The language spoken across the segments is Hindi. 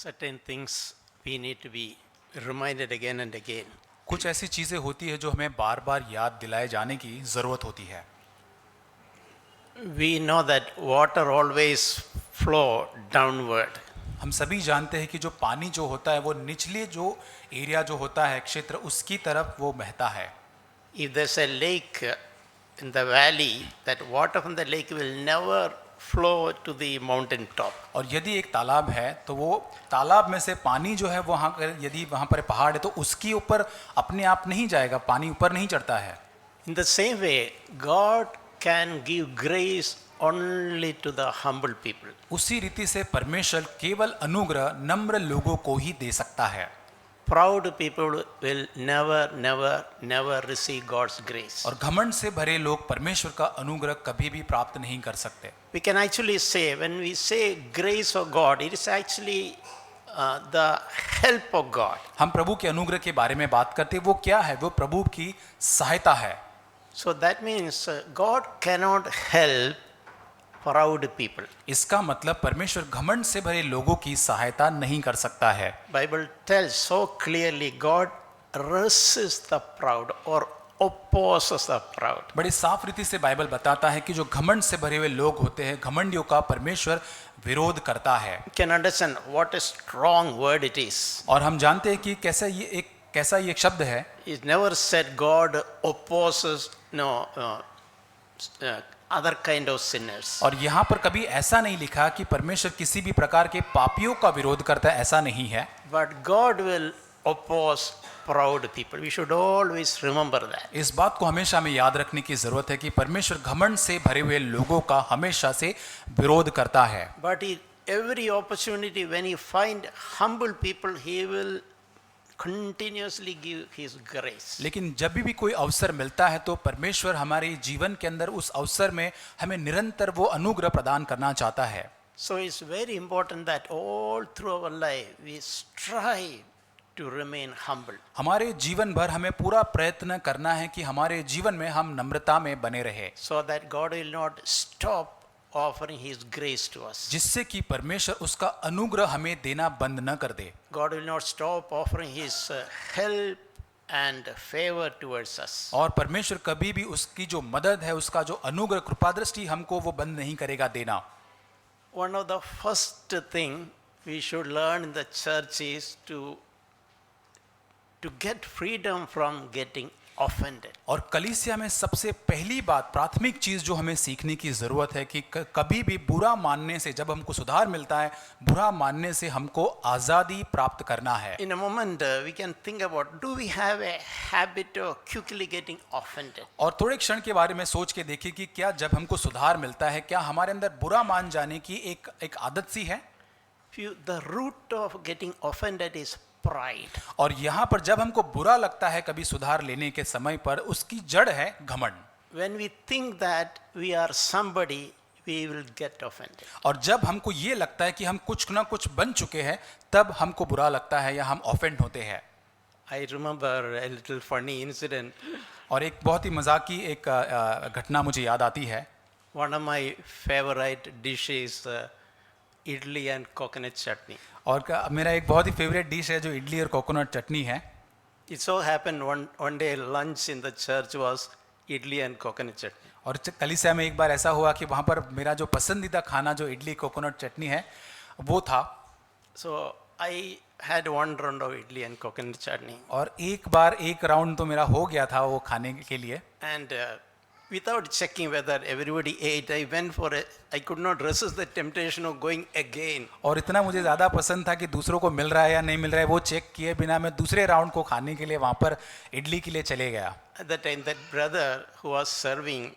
Certain things we need to be reminded again and again. कुछ ऐसी चीजें होती है जो हमें बार बार याद दिलाए जाने की जरूरत होती है। We know that water always flow downward. हम सभी जानते हैं कि जो पानी जो होता है वो निचले जो एरिया जो होता है क्षेत्र उसकी तरफ वो बहता है। If there's a lake in the valley, that water from the lake will never flow to the mountain top. और यदि एक तालाब है तो वो तालाब में से पानी जो है वहाँ यदि वहाँ पर पहाड़ है तो उसके ऊपर अपने आप नहीं जाएगा, पानी ऊपर नहीं चढ़ता है। In the same way, God can give grace only to the humble people. उसी रीति से परमेश्वर केवल अनुग्रह नम्र लोगों को ही दे सकता है। Proud people will never receive God's grace. और घमंड से भरे लोग परमेश्वर का अनुग्रह कभी भी प्राप्त नहीं कर सकते। We can actually say, when we say grace of God, it is actually the help of God. हम प्रभु के अनुग्रह के बारे में बात करते हैं, वो क्या है? वो प्रभु की सहायता है। So that means God cannot help proud people. इसका मतलब परमेश्वर घमंड से भरे लोगों की सहायता नहीं कर सकता है। Bible tells so clearly, God resists the proud or opposes the proud. बड़ी साफ रीति से बाइबल बताता है कि जो घमंड से भरे हुए लोग होते हैं, घमंडियों का परमेश्वर विरोध करता है। You can understand what a strong word it is. और हम जानते हैं कि कैसा ये एक शब्द है। It never said God opposes other kind of sinners. और यहाँ पर कभी ऐसा नहीं लिखा कि परमेश्वर किसी भी प्रकार के पापियों का विरोध करता है, ऐसा नहीं है। But God will oppose proud people. We should always remember that. इस बात को हमेशा हमें याद रखने की जरूरत है कि परमेश्वर घमंड से भरे हुए लोगों का हमेशा से विरोध करता है। But every opportunity when he find humble people, he will continuously give his grace. लेकिन जब भी कोई अवसर मिलता है तो परमेश्वर हमारे जीवन के अंदर उस अवसर में हमें निरंतर वो अनुग्रह प्रदान करना चाहता है। So it's very important that all through our life we strive to remain humble. हमारे जीवन भर हमें पूरा प्रयत्न करना है कि हमारे जीवन में हम नम्रता में बने रहे, So that God will not stop offering his grace to us. जिससे कि परमेश्वर उसका अनुग्रह हमें देना बंद न कर दे। God will not stop offering his help and favor towards us. और परमेश्वर कभी भी उसकी जो मदद है, उसका जो अनुग्रह कृपा दृष्टि हमको वो बंद नहीं करेगा देना। One of the first thing we should learn in the church is to get freedom from getting offended. और कलीसिया में सबसे पहली बात, प्राथमिक चीज जो हमें सीखने की जरूरत है कि कभी भी बुरा मानने से, जब हमको सुधार मिलता है, बुरा मानने से हमको आजादी प्राप्त करना है। In a moment we can think about, do we have a habit of quickly getting offended? और थोड़े क्षण के बारे में सोच के देखिए कि क्या जब हमको सुधार मिलता है, क्या हमारे अंदर बुरा मान जाने की एक आदत सी है? The root of getting offended is pride. और यहाँ पर जब हमको बुरा लगता है कभी सुधार लेने के समय पर, उसकी जड़ है घमंड। When we think that we are somebody, we will get offended. और जब हमको ये लगता है कि हम कुछ ना कुछ बन चुके हैं, तब हमको बुरा लगता है या हम ऑफेंड होते हैं। I remember a little funny incident. और एक बहुत ही मजाकी एक घटना मुझे याद आती है। One of my favorite dishes, idli and coconut chutney. और मेरा एक बहुत ही फेवरेट डिश है जो इडली और कोकोनट चटनी है। It so happened one day lunch in the church was idli and coconut chutney. और कलीसिया में एक बार ऐसा हुआ कि वहाँ पर मेरा जो पसंदीदा खाना जो इडली कोकोनट चटनी है वो था। So I had one round of idli and coconut chutney. और एक बार एक राउंड तो मेरा हो गया था वो खाने के लिए। And without checking whether everybody ate, I could not resist the temptation of going again. और इतना मुझे ज़्यादा पसंद था कि दूसरों को मिल रहा है या नहीं मिल रहा है वो चेक किए बिना मैं दूसरे राउंड को खाने के लिए वहाँ पर इडली के लिए चले गया। At that time, that brother who was serving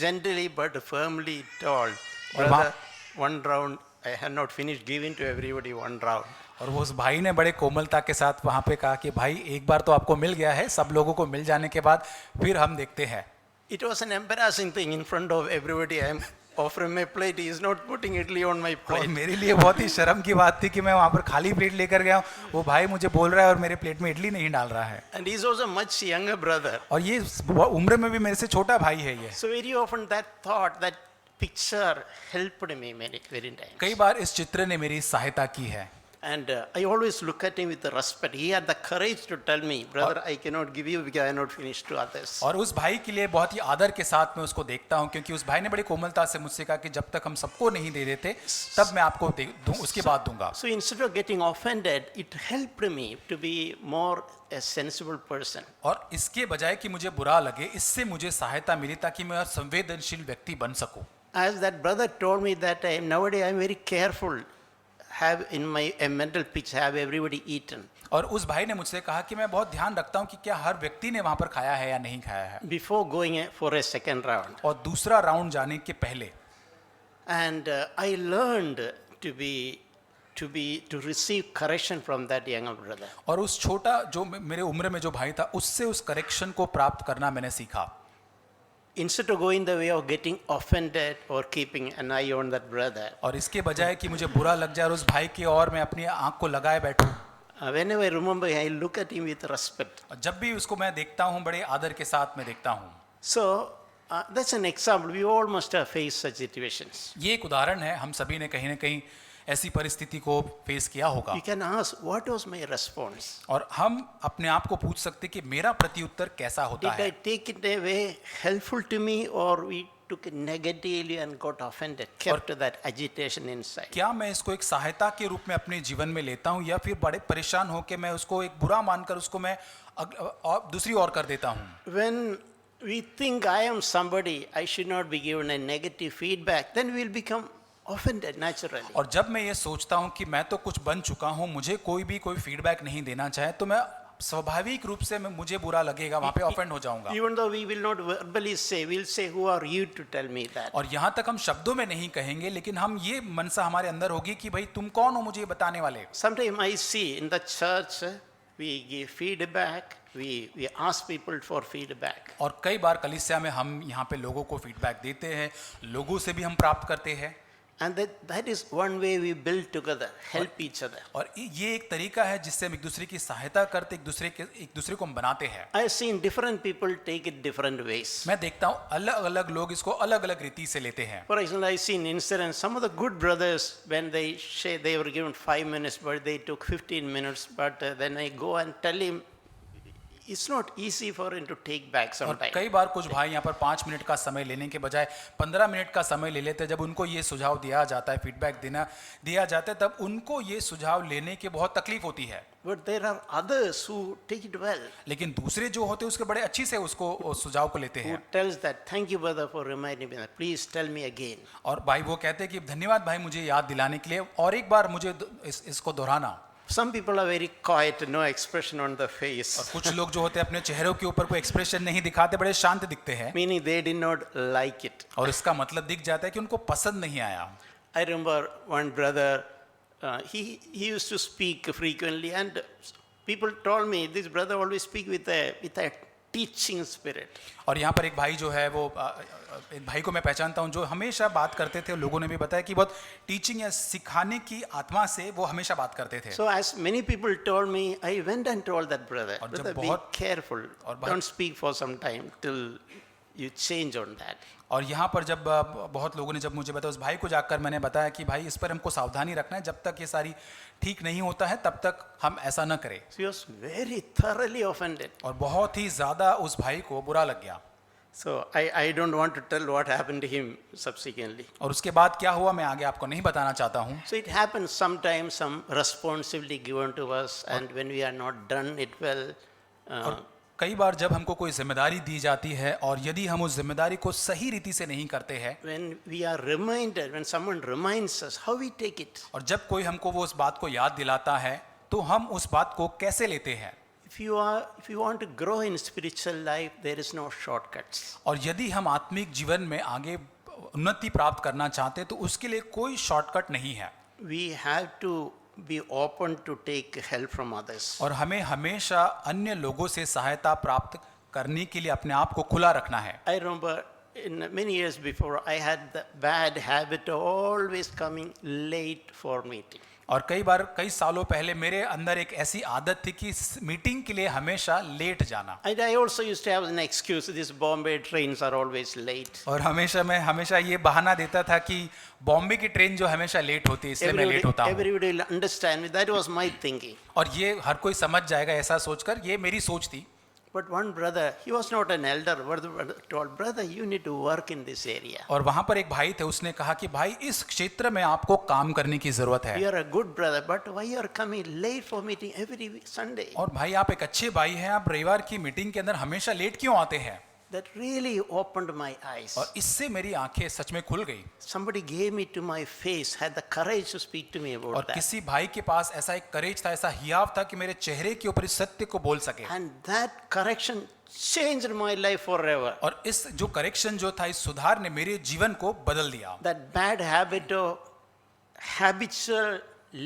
gently but firmly told, brother, one round, I had not finished giving to everybody one round. और वो उस भाई ने बड़े कोमलता के साथ वहाँ पे कहा कि भाई एक बार तो आपको मिल गया है, सब लोगों को मिल जाने के बाद फिर हम देखते हैं। It was an embarrassing thing in front of everybody. I am offering my plate. He is not putting idli on my और plate. मेरे लिए बहुत ही शर्म की बात थी कि मैं वहाँ पर खाली प्लेट लेकर गया हूँ, वो भाई मुझे बोल रहा है और मेरे प्लेट में इडली नहीं डाल रहा है। And he is also much younger brother. और ये उम्र में भी मेरे से छोटा भाई है ये। So very often that picture helped me very time. कई बार इस चित्र ने मेरी सहायता की है। And I always look at him with respect. He had the courage to tell me, brother, I cannot give you because I have not finished to others. और उस भाई के लिए बहुत ही आदर के साथ मैं उसको देखता हूँ, क्योंकि उस भाई ने बड़ी कोमलता से मुझसे कहा कि जब तक हम सबको नहीं दे देते तब मैं आपको दूँ, उसके बाद दूंगा. So instead of getting offended, it helped me to be more a sensible person. और इसके बजाय कि मुझे बुरा लगे, इससे मुझे सहायता मिली ताकि मैं संवेदनशील व्यक्ति बन सकूं. As that brother told me that time, nowadays I am very careful, have in my a mental pitch, have everybody eaten. और उस भाई ने मुझसे कहा कि मैं बहुत ध्यान रखता हूं कि क्या हर व्यक्ति ने वहां पर खाया है या नहीं खाया है, Before going for a second round. और दूसरा राउंड जाने के पहले. And I learned to receive correction from that younger brother. और उस छोटा जो मेरे उम्र में जो भाई था, उससे उस करेक्शन को प्राप्त करना मैंने सीखा. Instead of going the way of getting offended or keeping an eye on that brother, और इसके बजाय कि मुझे बुरा लग जाए और उस भाई की ओर मैं अपनी आंख को लगाए बैठूं, whenever I remember, I look at him with respect. और जब भी उसको मैं देखता हूं बड़े आदर के साथ मैं देखता हूं. So that's an example. We all must have faced such situations. ये एक उदाहरण है, हम सभी ने कहीं ना कहीं ऐसी परिस्थिति को फेस किया होगा. You can ask, what was my response? और हम अपने आप को पूछ सकते कि मेरा प्रत्युत्तर कैसा होता Did I है. take it a way helpful to me, or we took it negatively and got offended, kept that agitation inside? क्या मैं इसको एक सहायता के रूप में अपने जीवन में लेता हूं, या फिर बड़े परेशान होकर मैं उसको एक बुरा मानकर उसको मैं दूसरी ओर कर देता हूं. When we think I am somebody, I should not be given a negative feedback, then we will become offended naturally. और जब मैं ये सोचता हूं कि मैं तो कुछ बन चुका हूं, मुझे कोई फीडबैक नहीं देना चाहे, तो मैं स्वाभाविक रूप से मुझे बुरा लगेगा, वहां पे ऑफेंड हो जाऊंगा. Even though we will not verbally say, we'll say, who are you to tell me that? और यहाँ तक हम शब्दों में नहीं कहेंगे, लेकिन हम ये मनसा हमारे अंदर होगी कि भाई तुम कौन हो मुझे ये बताने वाले. Sometimes I see in the church, we give feedback, we ask people for feedback. और कई बार कलीसिया में हम यहाँ पे लोगों को फीडबैक देते हैं, लोगों से भी हम प्राप्त करते हैं. And that is one way we build together, help each other. और ये एक तरीका है जिससे हम एक दूसरे की सहायता करते, एक दूसरे को हम बनाते हैं. I have seen different people take it different ways. मैं देखता हूँ अलग अलग लोग इसको अलग अलग रीति से लेते हैं. For example, I seen incidents, some of the good brothers, when they say they were given 5 minutes, but they took 15 minutes, but then I go and tell him, it's not easy for him to take back और sometimes. कई बार कुछ भाई यहाँ पर 5 मिनट का समय लेने के बजाय 15 मिनट का समय ले लेते हैं. जब उनको ये सुझाव दिया जाता है, फीडबैक दिया जाता है, तब उनको ये सुझाव लेने की बहुत तकलीफ होती है. But there are others who take it well. लेकिन दूसरे जो होते हैं उसके बड़े अच्छी से उसको उस सुझाव को लेते Who हैं. tells that, thank you brother for reminding me that, please tell me again. और भाई वो कहते हैं कि धन्यवाद भाई मुझे याद दिलाने के लिए, और एक बार मुझे इसको दोहराना. Some people are very quiet, no expression on the और face, कुछ लोग जो होते हैं अपने चेहरों के ऊपर कोई एक्सप्रेशन नहीं दिखाते, बड़े शांत दिखते हैं. meaning they did not like it. और इसका मतलब दिख जाता है कि उनको पसंद नहीं आया. I remember one brother, he used to speak frequently, and people told me this brother always speak with a teaching spirit. और यहाँ पर एक भाई जो है वो एक भाई को मैं पहचानता हूँ जो हमेशा बात करते थे. लोगों ने भी बताया कि बहुत टीचिंग या सिखाने की आत्मा से वो हमेशा बात करते थे. So as many people told me, I went and told that brother, और जब brother, be बहुत- careful, और बहुत- don't speak for some time till you change on that. और यहाँ पर जब बहुत लोगों ने जब मुझे बताया, उस भाई को जाकर मैंने बताया कि भाई इस पर हमको सावधानी रखना है, जब तक ये सारी ठीक नहीं होता है तब तक हम ऐसा न करें. So he was very thoroughly offended. और बहुत ही ज़्यादा उस भाई को बुरा लग गया. So I don't want to tell what happened to him subsequently. और उसके बाद क्या हुआ मैं आगे आपको नहीं बताना चाहता हूँ. So it happens sometimes, some responsibility given to us, and when we are not done it well, और कई बार जब हमको कोई जिम्मेदारी दी जाती है और यदि हम उस जिम्मेदारी को सही रीति से नहीं करते हैं, when we are reminded, when someone reminds us, how we take it. और जब कोई हमको वो उस बात को याद दिलाता है तो हम उस बात को कैसे लेते हैं. If you want to grow in spiritual life, there is no shortcuts. और यदि हम आत्मिक जीवन में आगे उन्नति प्राप्त करना चाहते हैं तो उसके लिए कोई शॉर्टकट नहीं है. We have to be open to take help from others. और हमें हमेशा अन्य लोगों से सहायता प्राप्त करने के लिए अपने आप को खुला रखना है. I remember in many years before, I had the bad habit of always coming late for meeting. और कई बार कई सालों पहले मेरे अंदर एक ऐसी आदत थी कि मीटिंग के लिए हमेशा लेट जाना। And I also used to have an excuse, these Bombay trains are always late. और मैं हमेशा ये बहाना देता था कि बॉम्बे की ट्रेन जो हमेशा लेट होती है इसलिए मैं लेट होता हूँ। Everybody will understand me. That was my thinking. और ये हर कोई समझ जाएगा ऐसा सोचकर, ये मेरी सोच थी। But one brother, he was not an elder, but the brother told, brother, you need to work in this area. और वहां पर एक भाई थे, उसने कहा कि भाई इस क्षेत्र में आपको काम करने की जरूरत है। You are a good brother, but why you are coming late for meeting every Sunday? और भाई आप एक अच्छे भाई हैं, आप रविवार की मीटिंग के अंदर हमेशा लेट क्यों आते हैं? That really opened my eyes. और इससे मेरी आंखें सच में खुल गई। Somebody gave me to my face, had the courage to speak to me about और that. किसी भाई के पास ऐसा एक करेज था, ऐसा हियाव था कि मेरे चेहरे के ऊपर इस सत्य को बोल सके। And that correction changed my life forever. और इस जो करेक्शन जो था, इस सुधार ने मेरे जीवन को बदल दिया। That bad habit of habitual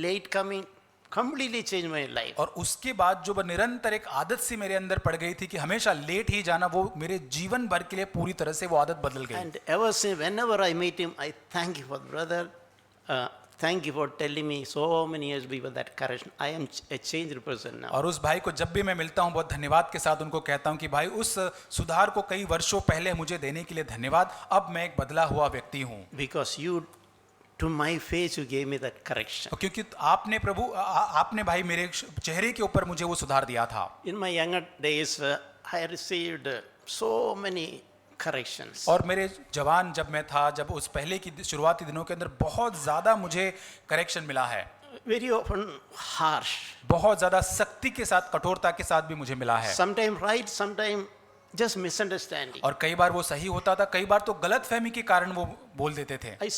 late coming completely changed my life. और उसके बाद जो निरंतर एक आदत सी मेरे अंदर पड़ गई थी कि हमेशा लेट ही जाना, वो मेरे जीवन भर के लिए पूरी तरह से वो आदत बदल गई। And ever since, whenever I meet him, I thank you for brother. Thank you for telling me so many years before that correction. I am a changed person now. और उस भाई को जब भी मैं मिलता हूँ बहुत धन्यवाद के साथ उनको कहता हूँ कि भाई उस सुधार को कई वर्षों पहले मुझे देने के लिए धन्यवाद, अब मैं एक बदला हुआ व्यक्ति हूँ। Because you, to my face, you gave me that correction. क्योंकि आपने प्रभु आपने भाई मेरे चेहरे के ऊपर मुझे वो सुधार दिया था। In my younger days, I received so many corrections. और मेरे जवान जब मैं था, जब उस पहले की शुरुआती दिनों के अंदर बहुत ज्यादा मुझे करेक्शन मिला है। Very often harsh. बहुत ज्यादा सख्ती के साथ, कठोरता के साथ भी मुझे मिला है। Sometimes right, sometimes just misunderstanding. और कई बार वो सही होता था, कई बार तो गलतफहमी के कारण वो बोल देते थे। I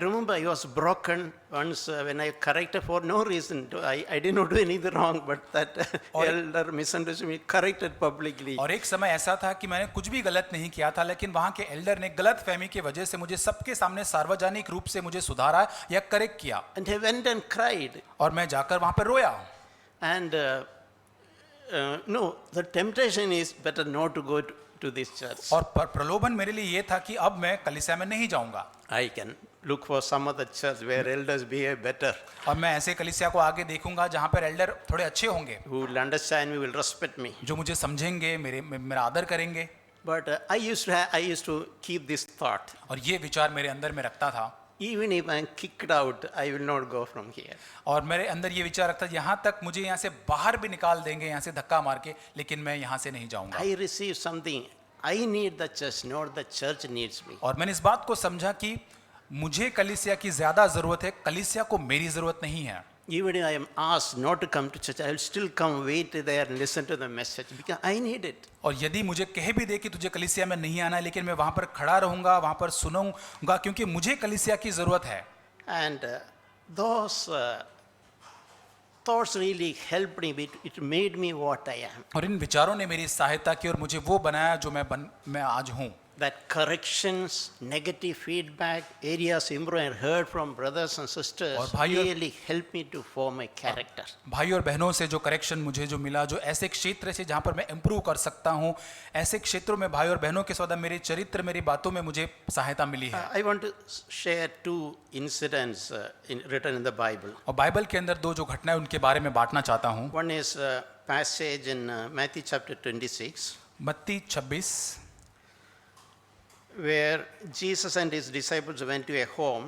remember I was broken once when I corrected for no reason. I did not do anything wrong, but that elder misunderstood me, corrected publicly. और एक समय ऐसा था कि मैंने कुछ भी गलत नहीं किया था, लेकिन वहां के एल्डर ने गलतफहमी की वजह से मुझे सबके सामने सार्वजनिक रूप से मुझे सुधारा या करेक्ट किया। And I went and cried. और मैं जाकर वहां पर रोया। And no, the temptation is better not to go to this church. और प्रलोभन मेरे लिए ये था कि अब मैं कलीसिया में नहीं जाऊंगा। I can look for some other church where elders behave better, और मैं ऐसे कलीसिया को आगे देखूंगा जहां पर एल्डर थोड़े अच्छे होंगे, who will understand me, will respect me. जो मुझे समझेंगे, मेरा आदर करेंगे। But I used to keep this thought. और ये विचार मेरे अंदर में रखता था, Even if I am kicked out, I will not go from here. और मेरे अंदर ये विचार रखता, यहाँ तक मुझे यहाँ से बाहर भी निकाल देंगे, यहाँ से धक्का मार के, लेकिन मैं यहाँ से नहीं जाऊंगा। I received something. I need the church, not the church needs me. और मैंने इस बात को समझा कि मुझे कलीसिया की ज्यादा जरूरत है, कलीसिया को मेरी जरूरत नहीं है। Even if I am asked not to come to church, I will still come, wait there and listen to the message because I need it. और यदि मुझे कह भी दे कि तुझे कलीसिया में नहीं आना है, लेकिन मैं वहां पर खड़ा रहूंगा, वहां पर सुनूंगा, क्योंकि मुझे कलीसिया की जरूरत है। And those thoughts really helped me. It made me what I am. और इन विचारों ने मेरी सहायता की और मुझे वो बनाया जो मैं आज हूँ। That corrections, negative feedback, areas improvement I heard from brothers and sisters और भाइयों- really helped me to form a character. भाई और बहनों से जो करेक्शन मुझे जो मिला, जो ऐसे क्षेत्र से जहाँ पर मैं इम्प्रूव कर सकता हूँ, ऐसे क्षेत्रों में भाई और बहनों के साथ मेरे चरित्र, मेरी बातों में मुझे सहायता मिली है। I want to share two incidents written in the Bible. और बाइबल के अंदर दो जो घटनाएं उनके बारे में बांटना चाहता हूँ। One is a passage in Matthew chapter 26 मत्ती 26 where Jesus and his disciples went to a home.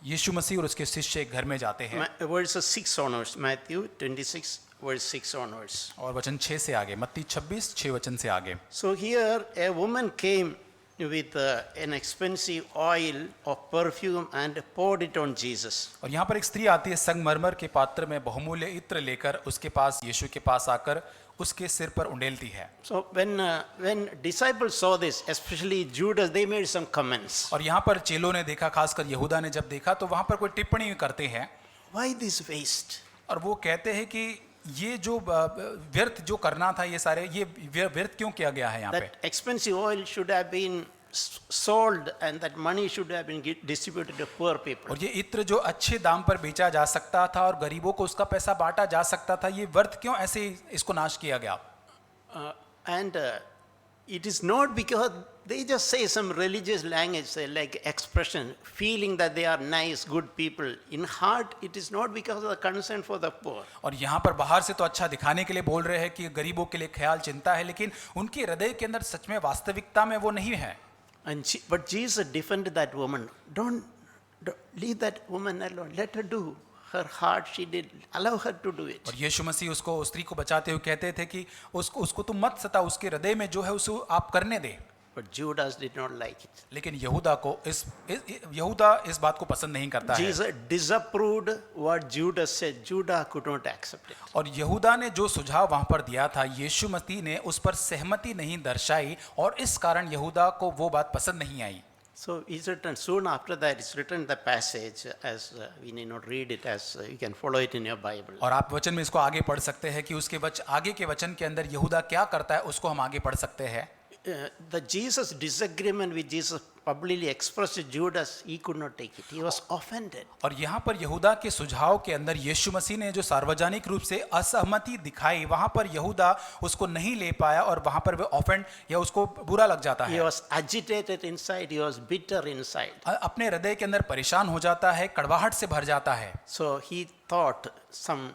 यीशु मसीह और उसके शिष्य एक घर में जाते हैं। Verses 6 onwards, Matthew 26 verse 6 onwards. और वचन 6 से आगे, मत्ती 26 6 वचन से आगे। So here a woman came with an expensive oil of perfume and poured it on Jesus. और यहाँ पर एक स्त्री आती है संगमरमर के पात्र में बहुमूल्य इत्र लेकर, उसके पास यीशु के पास आकर उसके सिर पर उंडेलती है। So when disciples saw this, especially Judas, they made some comments. और यहाँ पर चेलों ने देखा, खासकर यहूदा ने जब देखा, तो वहाँ पर कोई टिप्पणी करते हैं। Why this waste? और वो कहते हैं कि ये जो व्यर्थ जो करना था, ये सारे ये व्यर्थ क्यों किया गया है यहाँ पे? That expensive oil should have been sold and that money should have been distributed to poor people. और ये इत्र जो अच्छे दाम पर बेचा जा सकता था और गरीबों को उसका पैसा बांटा जा सकता था, ये व्यर्थ क्यों ऐसे इसको नाश किया गया? And it is not because they just say some religious language, say like expression, feeling that they are nice, good people. In heart, it is not because of the concern for the poor. और यहाँ पर बाहर से तो अच्छा दिखाने के लिए बोल रहे हैं कि गरीबों के लिए ख्याल चिंता है, लेकिन उनके हृदय के अंदर सच में वास्तविकता में वो नहीं है। But Jesus defended that woman. Don't leave that woman alone. Let her do her heart. She did. Allow her to do it. और यीशु मसीह उसको, उस स्त्री को बचाते हुए कहते थे कि उसको तुम मत सता, उसके हृदय में जो है उसे आप करने दे। But Judas did not like it. लेकिन यहूदा इस बात को पसंद नहीं करता है। Jesus disapproved what Judas said. Judah could not accept it. और यहूदा ने जो सुझाव वहां पर दिया था, यीशु मसीह ने उस पर सहमति नहीं दर्शाई, और इस कारण यहूदा को वो बात पसंद नहीं आई। So it's written soon after that. It's written the passage as we need not read it, as you can follow it in your Bible. और आप वचन में इसको आगे पढ़ सकते हैं कि उसके आगे के वचन के अंदर यहूदा क्या करता है, उसको हम आगे पढ़ सकते हैं। The Jesus disagreement with Jesus publicly expressed to Judas, he could not take it. He was offended. और यहाँ पर यहूदा के सुझाव के अंदर यीशु मसीह ने जो सार्वजनिक रूप से असहमति दिखाई, वहां पर यहूदा उसको नहीं ले पाया, और वहां पर वो ऑफेंड या उसको बुरा लग जाता He है। was agitated inside. He was bitter inside. अपने हृदय के अंदर परेशान हो जाता है, कड़वाहट से भर जाता है। So he thought some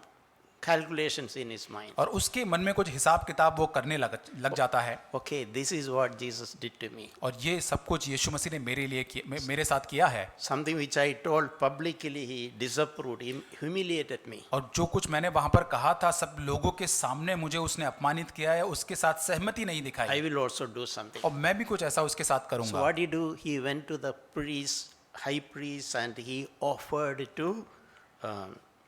calculations in his mind. और उसके मन में कुछ हिसाब किताब वो करने लग जाता है। Okay, this is what Jesus did to me. और ये सब कुछ यीशु मसीह ने मेरे साथ किया है। Something which I told publicly, he disapproved. He humiliated me. और जो कुछ मैंने वहां पर कहा था सब लोगों के सामने, मुझे उसने अपमानित किया है, उसके साथ सहमति नहीं I दिखाई, will also do something. और मैं भी कुछ ऐसा उसके साथ So करूंगा। what did he do? He went to the priest, high priest, and he offered to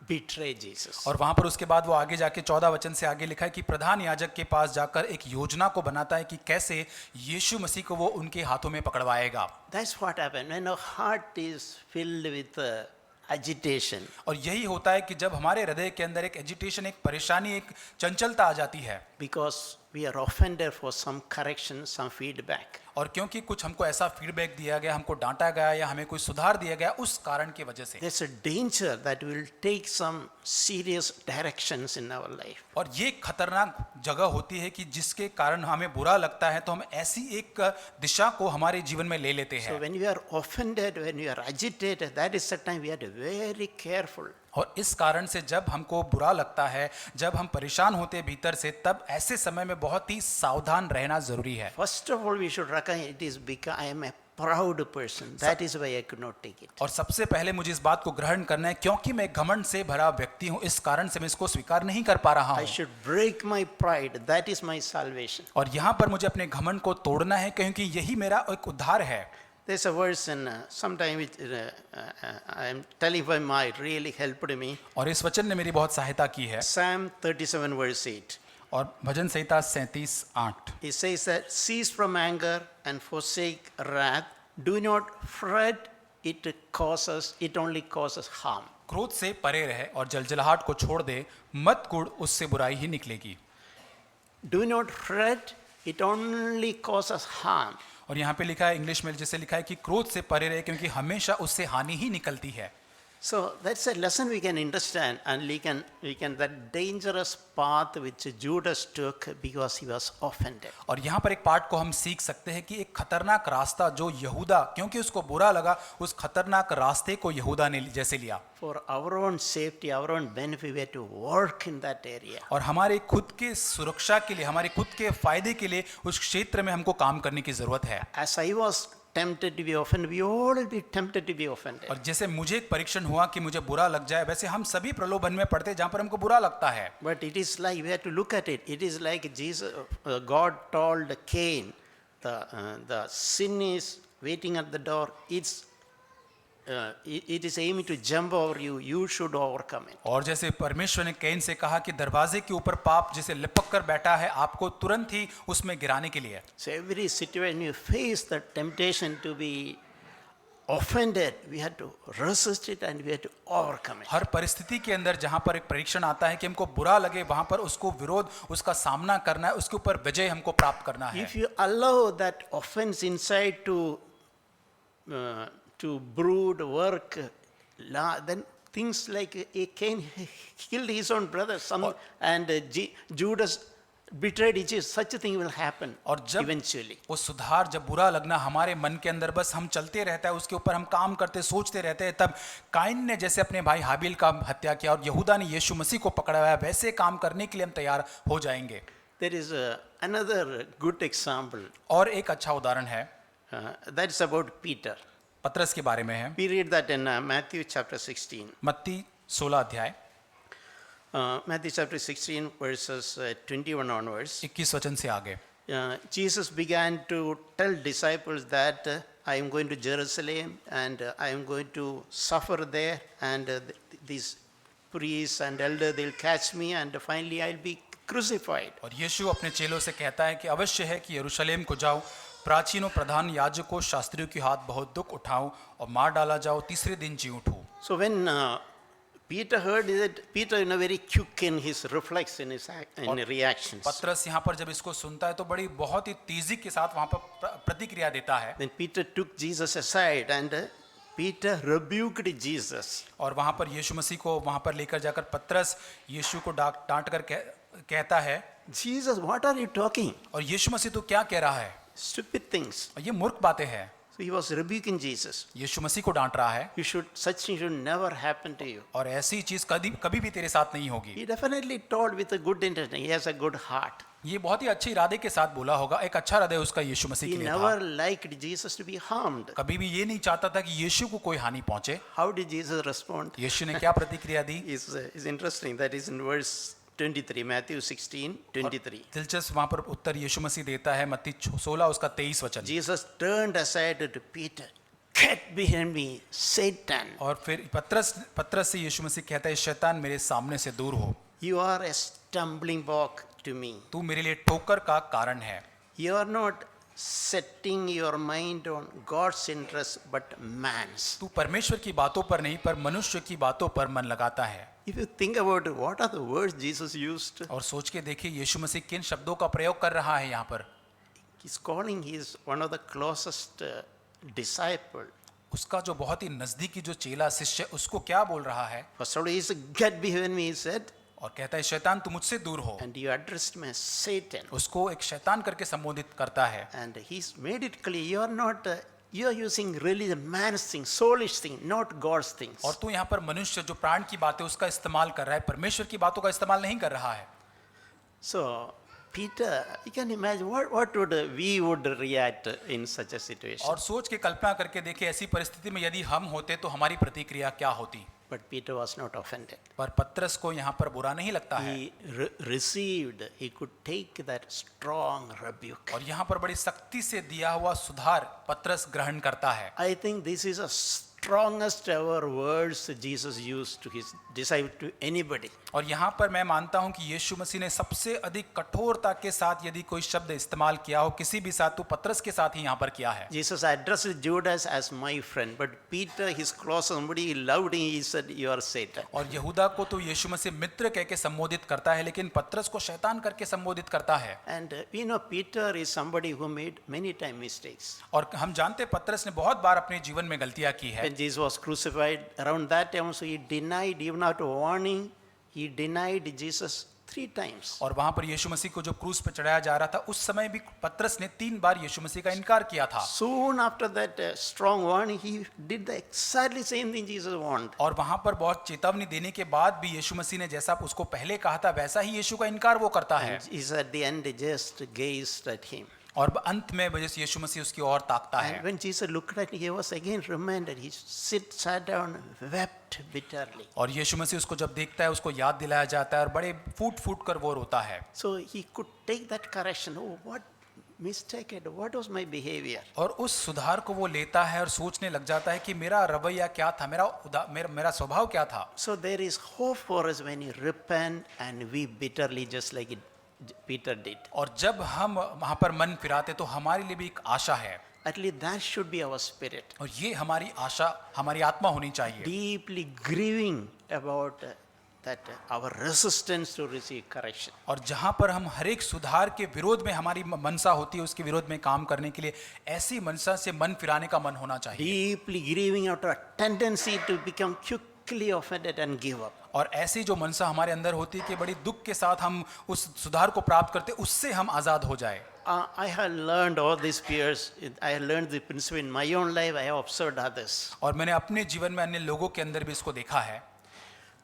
betray Jesus. और वहां पर उसके बाद वो आगे जाके 14 वचन से आगे लिखा है कि प्रधान याजक के पास जाकर एक योजना को बनाता है कि कैसे यीशु मसीह को वो उनके हाथों में पकड़वाएगा। That's what happened when our heart is filled with agitation. और यही होता है कि जब हमारे हृदय के अंदर एक एजिटेशन, एक परेशानी, एक चंचलता आ जाती है, Because we are offended for some correction, some feedback. और क्योंकि कुछ हमको ऐसा फीडबैक दिया गया, हमको डांटा गया या हमें कोई सुधार दिया गया, उस कारण की वजह से There's a danger that we'll take some serious directions in our life. और ये खतरनाक जगह होती है कि जिसके कारण हमें बुरा लगता है तो हम ऐसी एक दिशा को हमारे जीवन में ले लेते So हैं। when we are offended, when we are agitated, that is the time we have to be very careful. और इस कारण से जब हमको बुरा लगता है, जब हम परेशान होते हैं भीतर से, तब ऐसे समय में बहुत ही सावधान रहना जरूरी है। First of all, we should recognize it is because I am a proud person. That is why I could not take it. और सबसे पहले मुझे इस बात को ग्रहण करना है क्योंकि मैं घमंड से भरा व्यक्ति हूँ, इस कारण से मैं इसको स्वीकार नहीं कर पा रहा I हूँ। should break my pride. That is my salvation. और यहाँ पर मुझे अपने घमंड को तोड़ना है क्योंकि यही मेरा एक उद्धार है। There's a verse in sometime which I am telling by my really helped me. और इस वचन ने मेरी बहुत सहायता की है। Psalm 37 verse 8. और भजन संहिता 37:8 It says that cease from anger and forsake wrath. Do not fret. It only causes harm. क्रोध से परे रहे और जलजलाहट को छोड़ दे, मत कुढ़, उससे बुराई ही निकलेगी। Do not fret. It only causes harm. और यहाँ पे लिखा है इंग्लिश में जैसे लिखा है कि क्रोध से परे रहे क्योंकि हमेशा उससे हानि ही निकलती है। So that's a lesson we can understand, and we can that dangerous path which Judas took because he was offended. और यहाँ पर एक पाठ को हम सीख सकते हैं कि एक खतरनाक रास्ता जो यहूदा, क्योंकि उसको बुरा लगा, उस खतरनाक रास्ते को यहूदा ने जैसे लिया। For our own safety, our own benefit, we have to work in that area. और हमारे खुद के सुरक्षा के लिए, हमारे खुद के फायदे के लिए उस क्षेत्र में हमको काम करने की जरूरत है। As I was tempted to be offended, we all will be tempted to be offended. और जैसे मुझे एक परीक्षण हुआ कि मुझे बुरा लग जाए, वैसे हम सभी प्रलोभन में पड़ते हैं जहां पर हमको बुरा लगता है। But it is like, we have to look at it. It is like Jesus, God told Cain, the sin is waiting at the door. It is aiming to jump over you. You should overcome it. और जैसे परमेश्वर ने कैन से कहा कि दरवाजे के ऊपर पाप जैसे लिपक कर बैठा है, आपको तुरंत ही उसमें गिराने के लिए। So every situation you face the temptation to be offended, we have to resist it and we have to overcome it. हर परिस्थिति के अंदर जहां पर एक परीक्षण आता है कि हमको बुरा लगे, वहां पर उसको विरोध, उसका सामना करना है, उसके ऊपर विजय हमको प्राप्त करना है। If you allow that offense inside to brood, work, then things like Cain killed his own brother, and Judas betrayed each other, such a thing will happen और जब eventually. वो सुधार, जब बुरा लगना हमारे मन के अंदर बस हम चलते रहता है, उसके ऊपर हम काम करते सोचते रहते हैं, तब काइन ने जैसे अपने भाई हाबिल का हत्या किया और यहूदा ने यीशु मसीह को पकड़ा हुआ है, वैसे काम करने के लिए हम तैयार हो जाएंगे। There is another good example. और एक अच्छा उदाहरण है, That's about Peter. पतरस के बारे में है। We read that in Matthew chapter 16. मत्ती 16 अध्याय Matthew chapter 16 verses 21 onwards. 21 वचन से आगे। Jesus began to tell disciples that I am going to Jerusalem and I am going to suffer there, and these priests and elders, they'll catch me and finally I'll be crucified. और यीशु अपने चेलों से कहता है कि अवश्य है कि यरूशलेम को जाओ, प्राचीनों, प्रधान याजकों, शास्त्रियों के हाथ बहुत दुख उठाऊं और मार डाला जाओ, तीसरे दिन जी उठूं। So when Peter heard that, Peter in a very quick in his reflex in his reactions. पतरस यहाँ पर जब इसको सुनता है तो बड़ी बहुत ही तेजी के साथ वहाँ पर प्रतिक्रिया देता है। Then Peter took Jesus aside and Peter rebuked Jesus. और वहाँ पर यीशु मसीह को वहाँ पर लेकर जाकर पतरस यीशु को डांट कर कहता है, Jesus, what are you talking? और यीशु मसीह तो क्या कह रहा है, Stupid things. और ये मूर्ख बातें हैं। So he was rebuking Jesus. यीशु मसीह को डांट रहा है, Such things should never happen to you. और ऐसी चीज कभी भी तेरे साथ नहीं होगी। He definitely told with a good intention. He has a good heart. ये बहुत ही अच्छे इरादे के साथ बोला होगा, एक अच्छा हृदय उसका यीशु मसीह He के लिए never था। liked Jesus to be harmed. कभी भी ये नहीं चाहता था कि यीशु को कोई हानि पहुंचे। How did Jesus respond? यीशु ने क्या प्रतिक्रिया दी? Is interesting. That is in verse 23, Matthew 16:23. दिलचस्प वहां पर उत्तर यीशु मसीह देता है, मत्ती 16 उसका 23 वचन। Jesus turned aside to Peter. Get behind me, Satan. और फिर पतरस से यीशु मसीह कहता है, शैतान मेरे सामने से दूर हो, You are a stumbling block to me. तू मेरे लिए ठोकर का कारण है। You are not setting your mind on God's interest but man's. तू परमेश्वर की बातों पर नहीं पर मनुष्य की बातों पर मन लगाता है। If you think about it, what are the words Jesus used? और सोच के देखिए यीशु मसीह किन शब्दों का प्रयोग कर रहा है यहाँ पर। He's calling his one of the closest disciple. उसका जो बहुत ही नजदीकी जो चेला शिष्य, उसको क्या बोल रहा है? First of all, he said, "Get behind me," he said, और कहता है, शैतान तू मुझसे दूर हो। and you addressed me as Satan. उसको एक शैतान करके संबोधित करता है। And he's made it clear you are not. You are using religion, man's thing, soulish thing, not God's things. और तू यहाँ पर मनुष्य जो प्राण की बातें उसका इस्तेमाल कर रहा है, परमेश्वर की बातों का इस्तेमाल नहीं कर रहा है। So Peter, you can imagine what would we would react in such a situation. और सोच के कल्पना करके देखे ऐसी परिस्थिति में यदि हम होते तो हमारी प्रतिक्रिया क्या होती। But Peter was not offended. पर पतरस को यहाँ पर बुरा नहीं लगता है। He received, he could take that strong rebuke. और यहाँ पर बड़ी सख्ती से दिया हुआ सुधार पतरस ग्रहण करता है। I think this is a strongest ever words Jesus used to his disciple, to anybody. और यहाँ पर मैं मानता हूँ कि यीशु मसीह ने सबसे अधिक कठोरता के साथ यदि कोई शब्द इस्तेमाल किया हो किसी भी साथ, तो पतरस के साथ ही यहाँ पर किया है। Jesus addressed Judas as my friend, but Peter, his close somebody, he loved him, he said, "You are Satan." और यहूदा को तो यीशु मसीह मित्र कह के संबोधित करता है, लेकिन पतरस को शैतान करके संबोधित करता है। And we know Peter is somebody who made many time mistakes. और हम जानते हैं पतरस ने बहुत बार अपने जीवन में गलतियां की है। When Jesus was crucified, around that time also he denied, even after warning, he denied Jesus 3 times. और वहां पर यीशु मसीह को जो क्रूस पर चढ़ाया जा रहा था उस समय भी पतरस ने 3 बार यीशु मसीह का इनकार किया था। Soon after that strong warning, he did the exactly same thing Jesus wanted. और वहां पर बहुत चेतावनी देने के बाद भी यीशु मसीह ने जैसा उसको पहले कहा था वैसा ही यीशु का इनकार वो करता है। And Jesus at the end just gazed at him. और अंत में वजह से यीशु मसीह उसकी ओर ताकता है। And when Jesus looked at him, he was again reminded. He sat down, wept bitterly. और यीशु मसीह उसको जब देखता है उसको याद दिलाया जाता है और बड़े फूट कर वो रोता है। So he could take that correction. Oh, what mistake! What was my behavior? और उस सुधार को वो लेता है और सोचने लग जाता है कि मेरा रवैया क्या था, मेरा स्वभाव क्या था। So there is hope for us when you repent and weep bitterly, just like Peter did. और जब हम वहां पर मन फिराते तो हमारे लिए भी एक आशा है। At least that should be our spirit. और ये हमारी आशा, हमारी आत्मा होनी चाहिए। Deeply grieving about that our resistance to receive correction. और जहां पर हम हर एक सुधार के विरोध में हमारी मनसा होती है, उसके विरोध में काम करने के लिए ऐसी मनसा से मन फिराने का मन होना चाहिए। Deeply grieving out a tendency to become quick quickly offended and give up. और ऐसी जो मनसा हमारे अंदर होती है कि बड़ी दुख के साथ हम उस सुधार को प्राप्त करते, उससे हम आज़ाद हो जाए। I have learned all these years. I have learned the principle in my own life. I have observed others. और मैंने अपने जीवन में अन्य लोगों के अंदर भी इसको देखा है।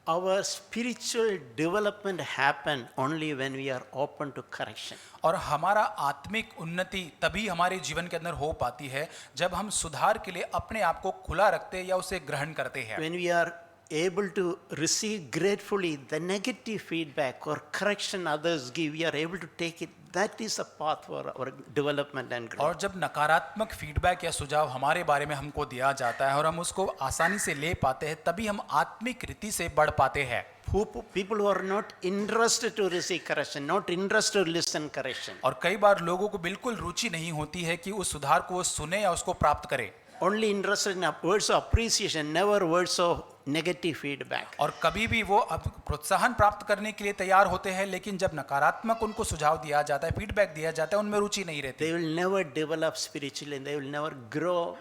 Our spiritual development happen only when we are open to correction. और हमारा आत्मिक उन्नति तभी हमारे जीवन के अंदर हो पाती है जब हम सुधार के लिए अपने आप को खुला रखते हैं या उसे ग्रहण करते हैं। When we are able to receive gratefully the negative feedback or correction others give, we are able to take it. That is a path for our development and growth. और जब नकारात्मक फीडबैक या सुझाव हमारे बारे में हमको दिया जाता है और हम उसको आसानी से ले पाते हैं, तभी हम आत्मिक रीति से बढ़ पाते हैं। People who are not interested to receive correction, not interested to listen correction, और कई बार लोगों को बिल्कुल रुचि नहीं होती है कि उस सुधार को वो सुने या उसको प्राप्त करे, only interested in words of appreciation, never words of negative feedback. और कभी भी वो अब प्रोत्साहन प्राप्त करने के लिए तैयार होते हैं, लेकिन जब नकारात्मक उनको सुझाव दिया जाता है, फीडबैक दिया जाता है, उनमें रुचि नहीं रहती They will never develop spiritually and they will never grow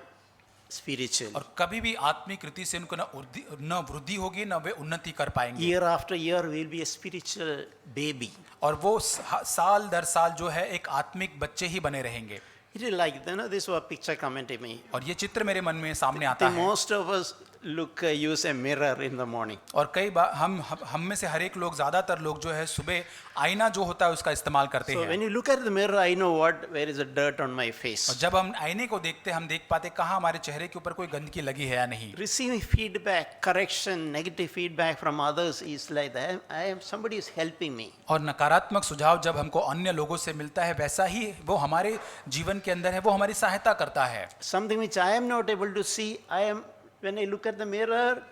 spiritually. और कभी भी आत्मिक रीति से उनको न वृद्धि होगी न वे उन्नति कर पाएंगे। Year after year we will be a spiritual baby. और वो साल दर साल जो है एक आत्मिक बच्चे ही बने रहेंगे। It is like, this was a picture comment to me. और ये चित्र मेरे मन में सामने आता है। Most of us use a mirror in the morning. और कई बार हम में से हर एक लोग, ज्यादातर लोग जो है सुबह आईना जो होता है उसका इस्तेमाल करते So हैं। when you look at the mirror, I know where is the dirt on my face. और जब हम आईने को देखते हैं, हम देख पाते कहाँ हमारे चेहरे के ऊपर कोई गंदगी लगी है या नहीं। Receiving feedback, correction, negative feedback from others is like that. Somebody is helping me. और नकारात्मक सुझाव जब हमको अन्य लोगों से मिलता है, वैसा ही वो हमारे जीवन के अंदर है, वो हमारी सहायता करता है। Something which I am not able to see, when I look at the mirror,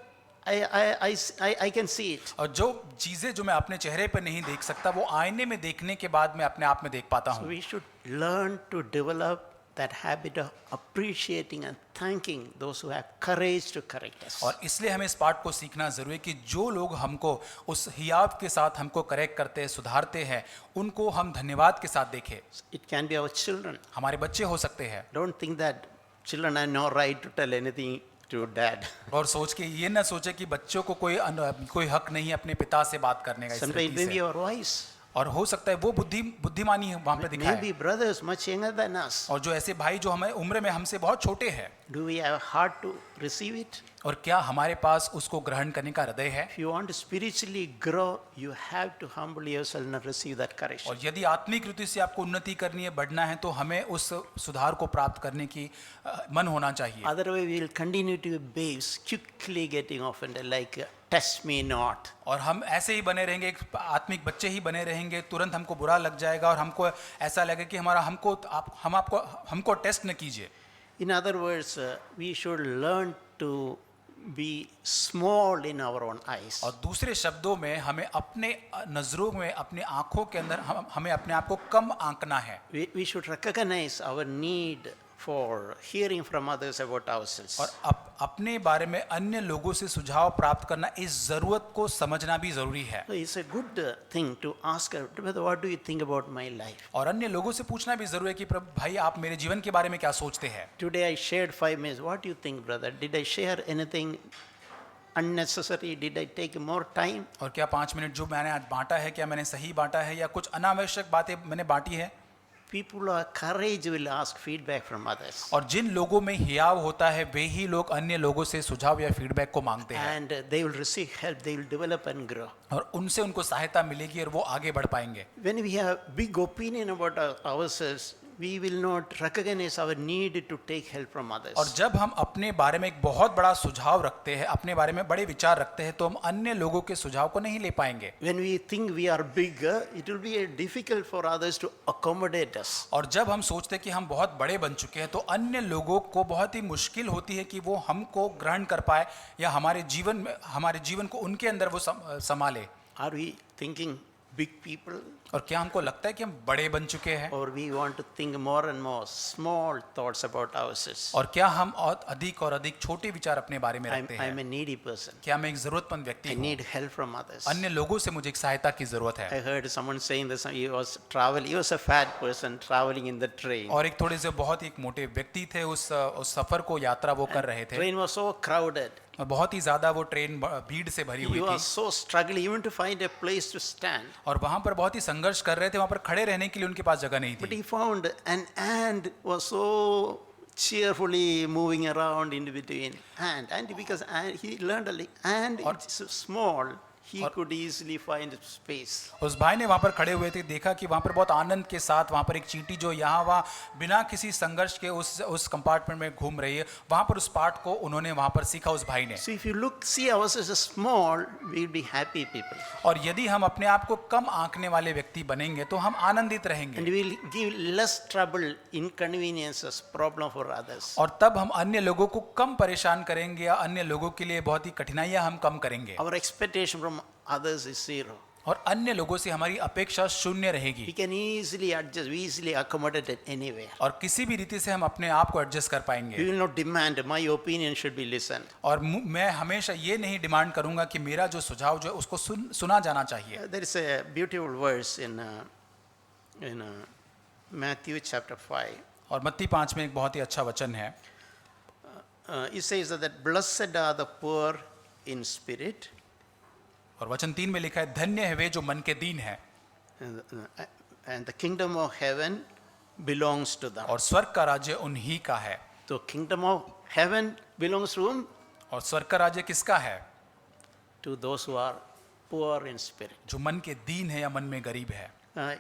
I can see it. और जो चीजें जो मैं अपने चेहरे पर नहीं देख सकता, वो आईने में देखने के बाद मैं अपने आप में देख पाता So हूँ। we should learn to develop that habit of appreciating and thanking those who have courage to correct us. और इसलिए हमें इस पाठ को सीखना जरूरी है कि जो लोग हमको उस हियाव के साथ हमको करेक्ट करते हैं, सुधारते हैं, उनको हम धन्यवाद के साथ देखें। It can be our children. हमारे बच्चे हो सकते हैं। Don't think that children have no right to tell anything to dad. और सोच के ये ना सोचे कि बच्चों को कोई हक नहीं है अपने पिता से बात करने का। इस Sometimes रीति maybe से। our voice. और हो सकता है वो बुद्धिमानी वहां पे दिखाए। Maybe brothers much younger than us. और जो ऐसे भाई जो हमें उम्र में हमसे बहुत छोटे हैं, Do we have heart to receive it? और क्या हमारे पास उसको ग्रहण करने का हृदय है? If you want to spiritually grow, you have to humble yourself and receive that correction. और यदि आत्मिक रीति से आपको उन्नति करनी है, बढ़ना है, तो हमें उस सुधार को प्राप्त करने की मन होना चाहिए। Otherwise, we will continue to be babes, quickly getting offended, like test me not. और हम ऐसे ही बने रहेंगे, एक आत्मिक बच्चे ही बने रहेंगे, तुरंत हमको बुरा लग जाएगा और हमको ऐसा लगेगा कि हमको टेस्ट न कीजिए। In other words, we should learn to be small in our own eyes. और दूसरे शब्दों में हमें अपने नजरों में, अपने आंखों के अंदर हमें अपने आप को कम आंकना है। We should recognize our need for hearing from others about ourselves. और अपने बारे में अन्य लोगों से सुझाव प्राप्त करना, इस जरूरत को समझना भी जरूरी है। So it's a good thing to ask, what do you think about my life? और अन्य लोगों से पूछना भी जरूरी है कि प्रभु भाई आप मेरे जीवन के बारे में क्या सोचते हैं। Today I shared 5 minutes. What do you think, brother? Did I share anything unnecessary? Did I take more time? और क्या 5 मिनट जो मैंने आज बांटा है, क्या मैंने सही बांटा है या कुछ अनावश्यक बातें मैंने बांटी है? People who are courage will ask feedback from others. और जिन लोगों में हियाव होता है, वे ही लोग अन्य लोगों से सुझाव या फीडबैक को मांगते हैं। And they will receive help, they will develop and grow. और उनसे उनको सहायता मिलेगी और वो आगे बढ़ पाएंगे। When we have big opinion about ourselves, we will not recognize our need to take help from others. और जब हम अपने बारे में एक बहुत बड़ा सुझाव रखते हैं, अपने बारे में बड़े विचार रखते हैं, तो हम अन्य लोगों के सुझाव को नहीं ले पाएंगे। When we think we are big, it will be difficult for others to accommodate us. और जब हम सोचते हैं कि हम बहुत बड़े बन चुके हैं, तो अन्य लोगों को बहुत ही मुश्किल होती है कि वो हमको ग्रहण कर पाए या हमारे जीवन को उनके अंदर वो संभाले। Are we thinking big people? और क्या हमको लगता है कि हम बड़े बन चुके हैं? Or we want to think more and more small thoughts about ourselves? और क्या हम और अधिक छोटे विचार अपने बारे में रखते I'm हैं? a needy person. क्या मैं एक जरूरतमंद व्यक्ति I हूँ? need help from others. अन्य लोगों से मुझे एक सहायता की जरूरत है। I heard someone saying this. He was a fat person traveling in the train. और एक थोड़े से बहुत ही एक मोटे व्यक्ति थे, उस सफर को यात्रा वो कर रहे थे। Train was so crowded. और बहुत ही ज्यादा वो ट्रेन भीड़ से भरी हुई He थी was so struggling even to find a place to stand. और वहां पर बहुत ही संघर्ष कर रहे थे, वहां पर खड़े रहने के लिए उनके पास जगह नहीं But थी। he found an ant was so cheerfully moving around in between and because he learned and it's so small, he could easily find space. उस भाई ने वहां पर खड़े हुए थे, देखा कि वहां पर बहुत आनंद के साथ वहां पर एक चींटी जो यहाँ वहाँ बिना किसी संघर्ष के उस कंपार्टमेंट में घूम रही है, वहां पर उस पार्ट को उन्होंने वहां पर सीखा उस भाई ने। So if you see ourselves as small, we'll be happy people. और यदि हम अपने आप को कम आंकने वाले व्यक्ति बनेंगे तो हम आनंदित रहेंगे And we'll give less trouble, inconveniences, problem for others. और तब हम अन्य लोगों को कम परेशान करेंगे या अन्य लोगों के लिए बहुत ही कठिनाइयां हम कम करेंगे Our expectation from others is zero. और अन्य लोगों से हमारी अपेक्षा शून्य We रहेगी can easily adjust, we easily accommodate it anywhere. और किसी भी रीति से हम अपने आप को एडजस्ट कर We पाएंगे। will not demand my opinion should be listened. और मैं हमेशा ये नहीं डिमांड करूंगा कि मेरा जो सुझाव जो है उसको सुना जाना चाहिए। There is a beautiful verse in Matthew chapter 5. और मत्ती 5 में एक बहुत ही अच्छा वचन है। It says that blessed are the poor in spirit, और वचन 3 में लिखा है, धन्य है वे जो मन के दीन है and the kingdom of heaven belongs to them. और स्वर्ग का राज्य उन्हीं का है। So kingdom of heaven belongs to whom? और स्वर्ग का राज्य किसका है? To those who are poor in spirit. जो मन के दीन है या मन में गरीब है।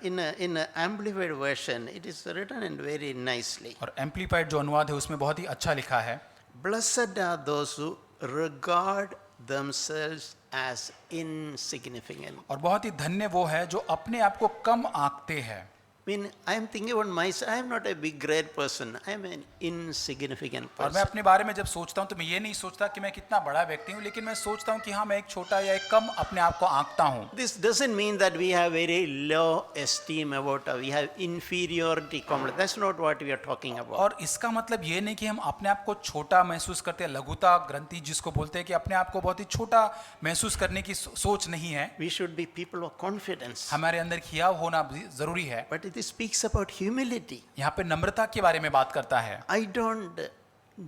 In a amplified version, it is written in very nicely. और एम्पलीफाइड जो अनुवाद है उसमें बहुत ही अच्छा लिखा है, Blessed are those who regard themselves as insignificant. और बहुत ही धन्य वो है जो अपने आप को कम आंकते हैं। I mean, I am thinking about myself. I am not a big, great person. I am an insignificant और मैं person. अपने बारे में जब सोचता हूँ तो मैं ये नहीं सोचता कि मैं कितना बड़ा व्यक्ति हूँ, लेकिन मैं सोचता हूँ कि हाँ मैं एक छोटा या एक कम अपने आप को आंकता हूँ। This doesn't mean that we have very low esteem about we have inferiority complex. That's not what we are talking about. और इसका मतलब ये नहीं कि हम अपने आप को छोटा महसूस करते हैं, लघुता ग्रंथि जिसको बोलते हैं कि अपने आप को बहुत ही छोटा महसूस करने की सोच नहीं है। We should be people of confidence. हमारे अंदर खियाव होना भी जरूरी है। But it speaks about humility. यहाँ पे नम्रता के बारे में बात करता है। I don't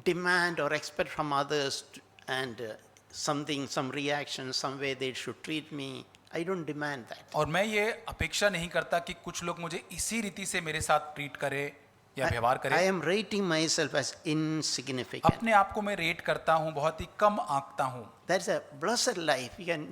demand or expect from others and some reaction, some way they should treat me. I don't demand that. और मैं ये अपेक्षा नहीं करता कि कुछ लोग मुझे इसी रीति से मेरे साथ ट्रीट करे या व्यवहार I करे। am rating myself as insignificant. अपने आप को मैं रेट करता हूँ, बहुत ही कम आंकता हूँ। That's a blessed life. You can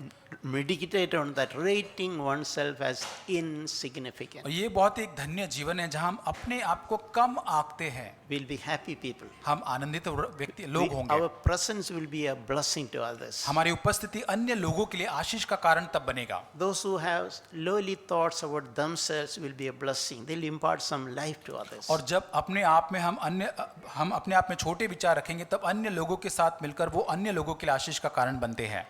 meditate on that, rating oneself as insignificant. और ये बहुत एक धन्य जीवन है जहाँ हम अपने आप को कम आंकते हैं। We'll be happy people. हम आनंदित व्यक्ति लोग होंगे। Our presence will be a blessing to others. हमारी उपस्थिति अन्य लोगों के लिए आशीष का कारण तब बनेगा। Those who have lowly thoughts about themselves will be a blessing. They'll impart some life to others. और जब अपने आप में हम अपने आप में छोटे विचार रखेंगे तब अन्य लोगों के साथ मिलकर वो अन्य लोगों के लिए आशीष का कारण बनते हैं।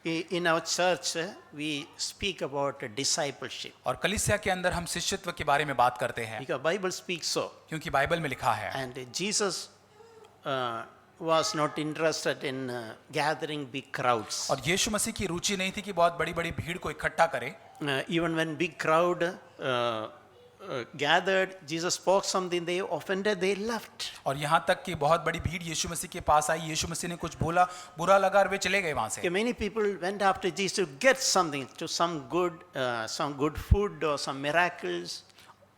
In our church, we speak about discipleship. और कलीसिया के अंदर हम शिष्यत्व के बारे में बात करते हैं Because Bible speaks so. क्योंकि बाइबल में लिखा है। And Jesus was not interested in gathering big crowds. और यीशु मसीह की रुचि नहीं थी कि बहुत बड़ी बड़ी भीड़ को इकट्ठा करे। Even when big crowd gathered, Jesus spoke something, they offended, they left. और यहाँ तक कि बहुत बड़ी भीड़ यीशु मसीह के पास आई, यीशु मसीह ने कुछ बोला, बुरा लगा और वे चले गए वहां से। Many people went after Jesus to get something, to some good food or some miracles.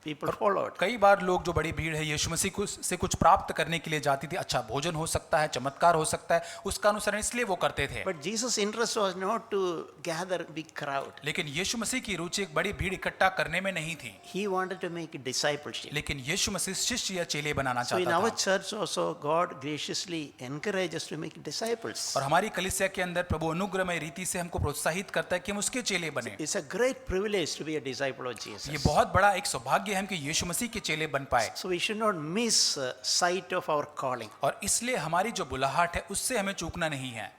People followed. कई बार लोग जो बड़ी भीड़ है यीशु मसीह से कुछ प्राप्त करने के लिए जाती थी। अच्छा भोजन हो सकता है, चमत्कार हो सकता है, उसका अनुसरण इसलिए वो करते थे। But Jesus' interest was not to gather big crowd. लेकिन यीशु मसीह की रुचि एक बड़ी भीड़ इकट्ठा करने में नहीं थी, He wanted to make discipleship. लेकिन यीशु मसीह शिष्य या चेले बनाना So in चाहता our था। church also, God graciously encourages us to make disciples. और हमारी कलीसिया के अंदर प्रभु अनुग्रहमय रीति से हमको प्रोत्साहित करता है कि हम उसके चेले बने। It's a great privilege to be a disciple of Jesus. ये बहुत बड़ा एक सौभाग्य है कि यीशु मसीह के चेले बन पाए। So we should not miss sight of our calling. और इसलिए हमारी जो बुलाहट है उससे हमें चूकना नहीं है।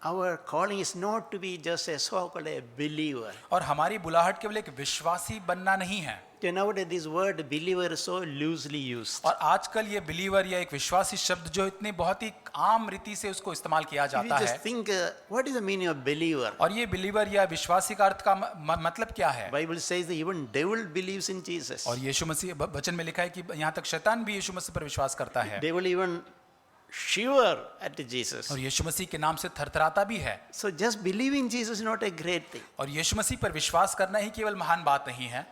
Our calling is not to be just a so-called a believer. और हमारी बुलाहट केवल एक विश्वासी बनना नहीं है। Nowadays this word believer is so loosely used. और आजकल ये बिलीवर या एक विश्वासी शब्द जो इतने बहुत ही आम रीति से उसको इस्तेमाल किया If you जाता just है। think, what is the meaning of believer? और ये बिलीवर या विश्वासी का अर्थ का मतलब क्या है? Bible says that even devil believes in Jesus. और यीशु मसीह वचन में लिखा है कि यहाँ तक शैतान भी यीशु मसीह पर विश्वास करता है। Devil even shiver at Jesus. और यीशु मसीह के नाम से थरथराता भी है। So just believing Jesus is not a great thing. और यीशु मसीह पर विश्वास करना ही केवल महान बात नहीं है।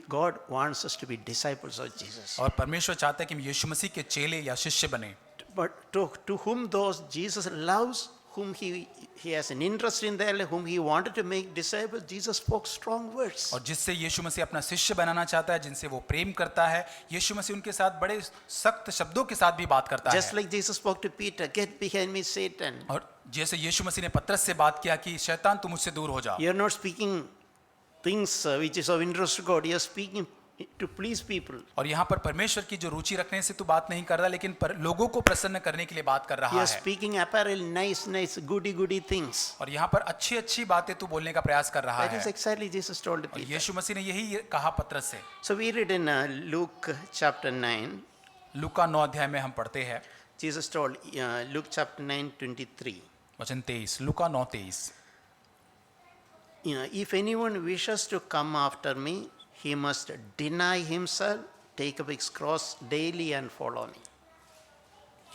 God wants us to be disciples of Jesus. और परमेश्वर चाहता है कि हम यीशु मसीह के चेले या शिष्य बने। But to whom those Jesus loves, whom he has an interest in their life, whom he wanted to make disciples, Jesus spoke strong words. और जिससे यीशु मसीह अपना शिष्य बनाना चाहता है, जिनसे वो प्रेम करता है, यीशु मसीह उनके साथ बड़े सख्त शब्दों के साथ भी बात करता Just है। like Jesus spoke to Peter, get behind me, Satan. और जैसे यीशु मसीह ने पतरस से बात किया कि शैतान तू मुझसे दूर हो जा। You are not speaking things which is of interest to God. You are speaking to please people. और यहाँ पर परमेश्वर की जो रुचि रखने से तू बात नहीं कर रहा, लेकिन लोगों को प्रसन्न करने के लिए बात कर You रहा are है। speaking apparel, nice, goody things. और यहाँ पर अच्छी अच्छी बातें तू बोलने का प्रयास कर रहा That is है। exactly Jesus told और Peter. यीशु मसीह ने यही कहा पतरस से। So we read in Luke chapter 9. लूका 9 अध्याय में हम पढ़ते हैं, Jesus told Luke chapter 9:23. वचन 23, लूका 9:23। If anyone wishes to come after me, he must deny himself, take up his cross daily and follow me.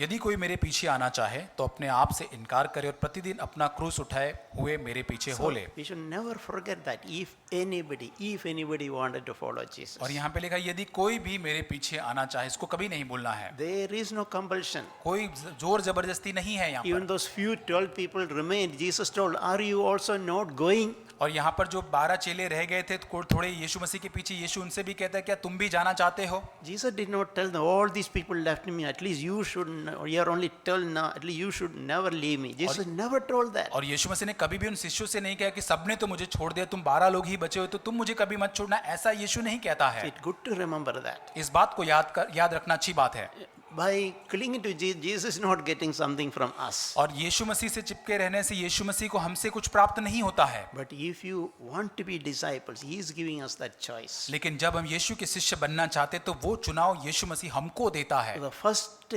यदि कोई मेरे पीछे आना चाहे तो अपने आप से इनकार करे और प्रतिदिन अपना क्रूस उठाए हुए मेरे पीछे हो ले। We should never forget that if anybody wanted to follow Jesus, और यहाँ पे लिखा है, यदि कोई भी मेरे पीछे आना चाहे, इसको कभी नहीं भूलना है। there is no compulsion. कोई जोर जबरदस्ती नहीं है यहाँ Even पर। those few 12 people remained. Jesus told, are you also not going? और यहाँ पर जो 12 चेले रह गए थे थोड़े यीशु मसीह के पीछे, यीशु उनसे भी कहता है क्या तुम भी जाना चाहते हो? Jesus did not tell them, all these people left me, at least you should, or you are only told now, at least you should never leave me. Jesus never told that. और यीशु मसीह ने कभी भी उन शिष्यों से नहीं कहा कि सबने तो मुझे छोड़ दिया, तुम 12 लोग ही बचे हो तो तुम मुझे कभी मत छोड़ना, ऐसा यीशु नहीं कहता है। It's good to remember that. इस बात को याद रखना अच्छी बात है। By clinging to Jesus, Jesus is not getting something from us. और यीशु मसीह से चिपके रहने से यीशु मसीह को हमसे कुछ प्राप्त नहीं होता है। But if you want to be disciples, He is giving us that choice. लेकिन जब हम यीशु के शिष्य बनना चाहते तो वो चुनाव यीशु मसीह हमको देता है। The first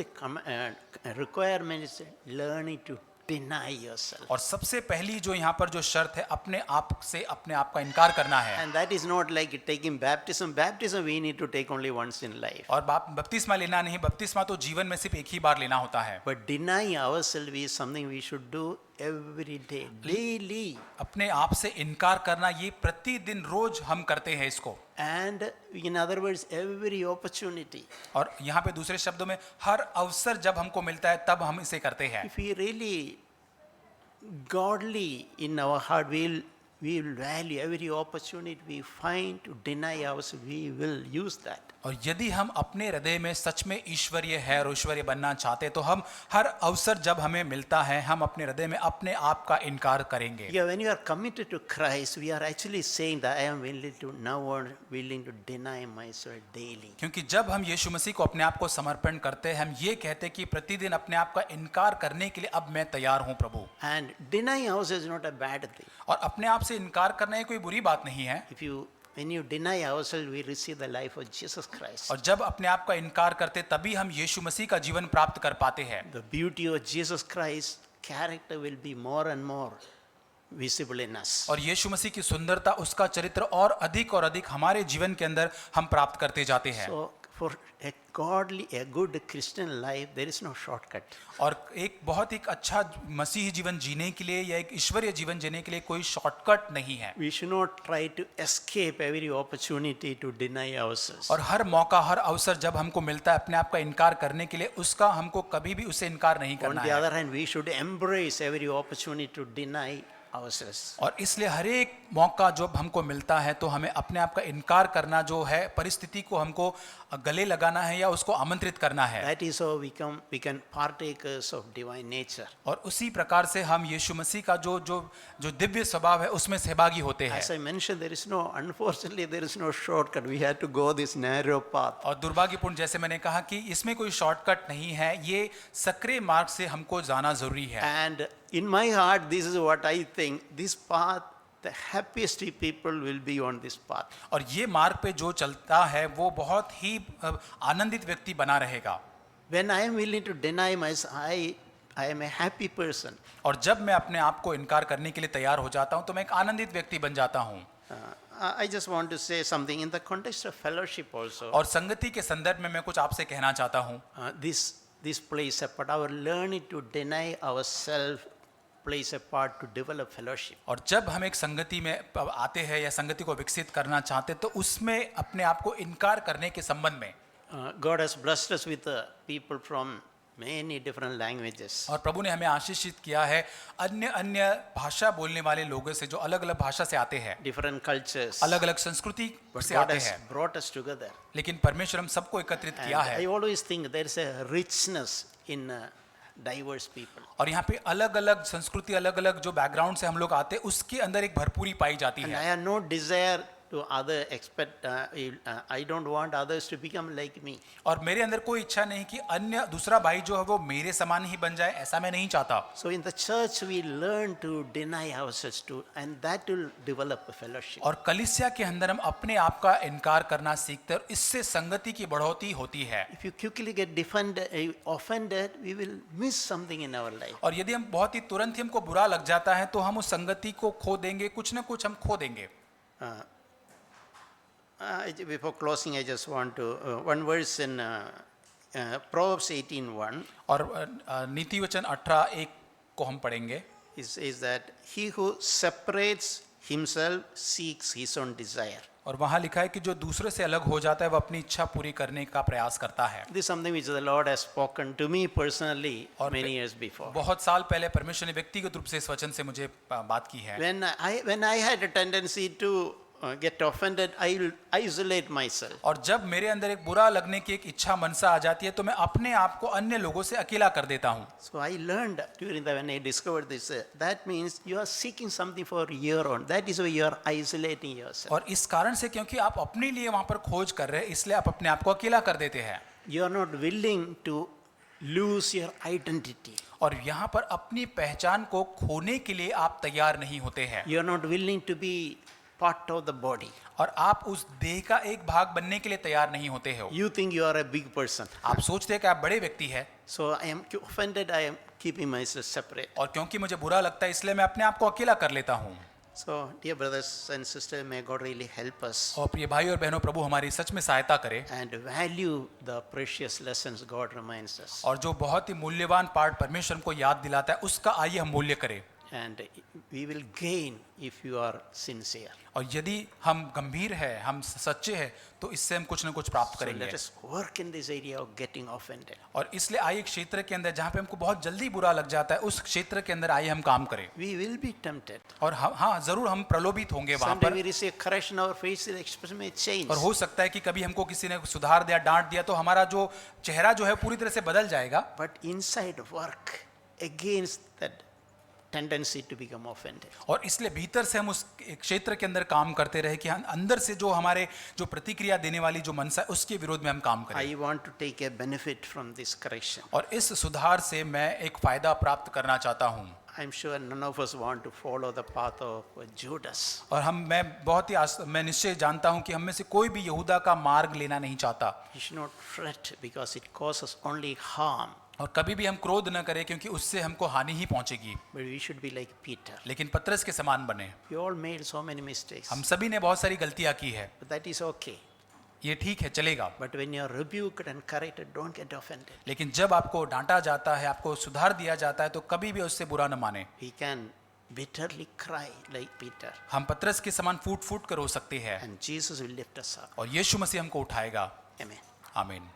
requirement is learning to deny yourself. और सबसे पहली जो यहाँ पर जो शर्त है, अपने आप से अपने आप का इनकार करना है। And that is not like taking baptism. Baptism we need to take only once in life. और बपतिस्मा लेना नहीं, बपतिस्मा तो जीवन में सिर्फ एक ही बार लेना होता है। But denying ourselves is something we should do every day, daily. अपने आप से इनकार करना, ये प्रतिदिन रोज हम करते हैं इसको। And in other words, every opportunity. और यहाँ पे दूसरे शब्दों में हर अवसर जब हमको मिलता है तब हम इसे करते हैं। If we really godly in our heart, we will value every opportunity we find to deny ourselves. We will use that. और यदि हम अपने हृदय में सच में ईश्वरीय है और ईश्वरीय बनना चाहते तो हम हर अवसर जब हमें मिलता है हम अपने हृदय में अपने आप का इनकार करेंगे। Yeah, when you are committed to Christ, we are actually saying that I am willing to deny myself daily. क्योंकि जब हम यीशु मसीह को अपने आप को समर्पण करते हैं, हम ये कहते हैं कि प्रतिदिन अपने आप का इनकार करने के लिए अब मैं तैयार हूं प्रभु। And denying ourselves is not a bad thing. और अपने आप से इनकार करना ये कोई बुरी बात नहीं है। When you deny ourselves, we receive the life of Jesus Christ. और जब अपने आप का इनकार करते तभी हम यीशु मसीह का जीवन प्राप्त कर पाते हैं। The beauty of Jesus Christ's character will be more and more visible in us. और यीशु मसीह की सुंदरता, उसका चरित्र और अधिक हमारे जीवन के अंदर हम प्राप्त करते जाते हैं। So for a good Christian life, there is no shortcut. और एक बहुत ही अच्छा मसीही जीवन जीने के लिए या एक ईश्वरीय जीवन जीने के लिए कोई शॉर्टकट नहीं है। We should not try to escape every opportunity to deny ourselves. और हर मौका, हर अवसर जब हमको मिलता है अपने आप का इनकार करने के लिए, उसका हमको कभी भी उससे इनकार नहीं On करना the है। other hand, we should embrace every opportunity to deny ourselves. और इसलिए हर एक मौका जब हमको मिलता है तो हमें अपने आप का इनकार करना जो है, परिस्थिति को हमको गले लगाना है या उसको आमंत्रित करना है। That is how we can partakers of divine nature. और उसी प्रकार से हम यीशु मसीह का जो दिव्य स्वभाव है उसमें सहभागी होते हैं। As I mentioned, unfortunately, there is no shortcut. We have to go this narrow path. और दुर्भाग्यपूर्ण, जैसे मैंने कहा कि इसमें कोई शॉर्टकट नहीं है, ये सक्रिय मार्ग से हमको जाना जरूरी है। And in my heart, this is what I think. This path, the happiest people will be on this path. और ये मार्ग पे जो चलता है वो बहुत ही आनंदित व्यक्ति बना रहेगा। When I am willing to deny myself, I am a happy person. और जब मैं अपने आप को इनकार करने के लिए तैयार हो जाता हूँ तो मैं एक आनंदित व्यक्ति बन जाता हूँ। I just want to say something in the context of fellowship also. और संगति के संदर्भ में मैं कुछ आपसे कहना चाहता हूँ। this plays a part. Our learning to deny ourselves plays a part to develop fellowship. और जब हम एक संगति में आते हैं या संगति को विकसित करना चाहते हैं तो उसमें अपने आप को इनकार करने के संबंध में God has blessed us with people from many different languages. और प्रभु ने हमें आशीषित किया है अन्य अन्य भाषा बोलने वाले लोगों से जो अलग अलग भाषा से आते हैं, Different cultures. अलग अलग संस्कृति से God आते has हैं, brought us together. लेकिन परमेश्वर हम सबको एकत्रित And किया है। I always think there is a richness in diverse people. और यहाँ पे अलग अलग संस्कृति, अलग अलग जो बैकग्राउंड से हम लोग आते हैं, उसके अंदर एक भरपूरी पाई जाती And है। I have no desire to I don't want others to become like me. और मेरे अंदर कोई इच्छा नहीं कि अन्य दूसरा भाई जो है वो मेरे समान ही बन जाए, ऐसा मैं नहीं चाहता। So in the church we learn to deny ourselves to, and that will develop a fellowship. और कलीसिया के अंदर हम अपने आप का इनकार करना सीखते हैं और इससे संगति की बढ़ोतरी होती है। If you quickly get offended, we will miss something in our life. और यदि हम बहुत ही तुरंत ही हमको बुरा लग जाता है तो हम उस संगति को खो देंगे, कुछ ना कुछ हम खो देंगे। Before closing, I just want to one verse in Proverbs 18:1 और नीति वचन 18:1 को हम पढ़ेंगे। is that he who separates himself seeks his own desire. और वहाँ लिखा है कि जो दूसरे से अलग हो जाता है वो अपनी इच्छा पूरी करने का प्रयास करता है। This is something which the Lord has spoken to me personally और many years before. बहुत साल पहले परमेश्वर ने व्यक्तिगत रूप से इस वचन से मुझे बात की है। When I had a tendency to get offended, I will isolate myself. और जब मेरे अंदर एक बुरा लगने की एक इच्छा मनसा आ जाती है तो मैं अपने आप को अन्य लोगों से अकेला कर देता हूँ। So I learned when I discovered this, that means you are seeking something for your own. That is why you are isolating yourself. और इस कारण से क्योंकि आप अपने लिए वहाँ पर खोज कर रहे हैं, इसलिए आप अपने आप को अकेला कर देते हैं। You are not willing to lose your identity. और यहाँ पर अपनी पहचान को खोने के लिए आप तैयार नहीं होते हैं। You are not willing to be part of the body. और आप उस देह का एक भाग बनने के लिए तैयार नहीं होते हो। You think you are a big person. आप सोचते हैं कि आप बड़े व्यक्ति हैं। So I am offended, I am keeping myself separate. और क्योंकि मुझे बुरा लगता है इसलिए मैं अपने आप को अकेला कर लेता हूँ। So dear brothers and sisters, may God really help us और प्रिय भाई और बहनों, प्रभु हमारी सच में सहायता करे and value the precious lessons God reminds us. और जो बहुत ही मूल्यवान पाठ परमेश्वर को याद दिलाता है उसका आइए हम मूल्य करें। And we will gain if you are sincere. और यदि हम गंभीर हैं, हम सच्चे हैं, तो इससे हम कुछ न कुछ प्राप्त So करेंगे। let us work in this area of getting offended. और इसलिए आइए एक क्षेत्र के अंदर जहाँ पे हमको बहुत जल्दी बुरा लग जाता है, उस क्षेत्र के अंदर आइए हम काम करें। We will be tempted. और हाँ जरूर हम प्रलोभित होंगे वहाँ Someday पर। we receive correction, our facial expression may change. और हो सकता है कि कभी हमको किसी ने सुधार दिया, डांट दिया, तो हमारा जो चेहरा जो है पूरी तरह से बदल जाएगा। But inside work against that tendency to become offended. और इसलिए भीतर से हम उस क्षेत्र के अंदर काम करते रहे कि अंदर से जो हमारे जो प्रतिक्रिया देने वाली जो मनसा है उसके विरोध में हम काम करें। I want to take a benefit from this correction. और इस सुधार से मैं एक फायदा प्राप्त करना चाहता हूँ। I'm sure none of us want to follow the path of Judas. और मैं बहुत ही मैं निश्चय जानता हूँ कि हम में से कोई भी यहूदा का मार्ग लेना नहीं चाहता। We should not fret because it causes only harm. और कभी भी हम क्रोध न करें क्योंकि उससे हमको हानि ही पहुंचेगी। But we should be like Peter. लेकिन पतरस के समान बने। We all made so many mistakes. हम सभी ने बहुत सारी गलतियां की है। But that is okay. ये ठीक है, चलेगा। But when you are rebuked and corrected, don't get offended. लेकिन जब आपको डांटा जाता है, आपको सुधार दिया जाता है, तो कभी भी उससे बुरा न माने। We can bitterly cry like Peter. हम पतरस के समान फूट फूट कर रो सकते हैं And Jesus will lift us up. और यीशु मसीह हमको उठाएगा। Amen. आमीन।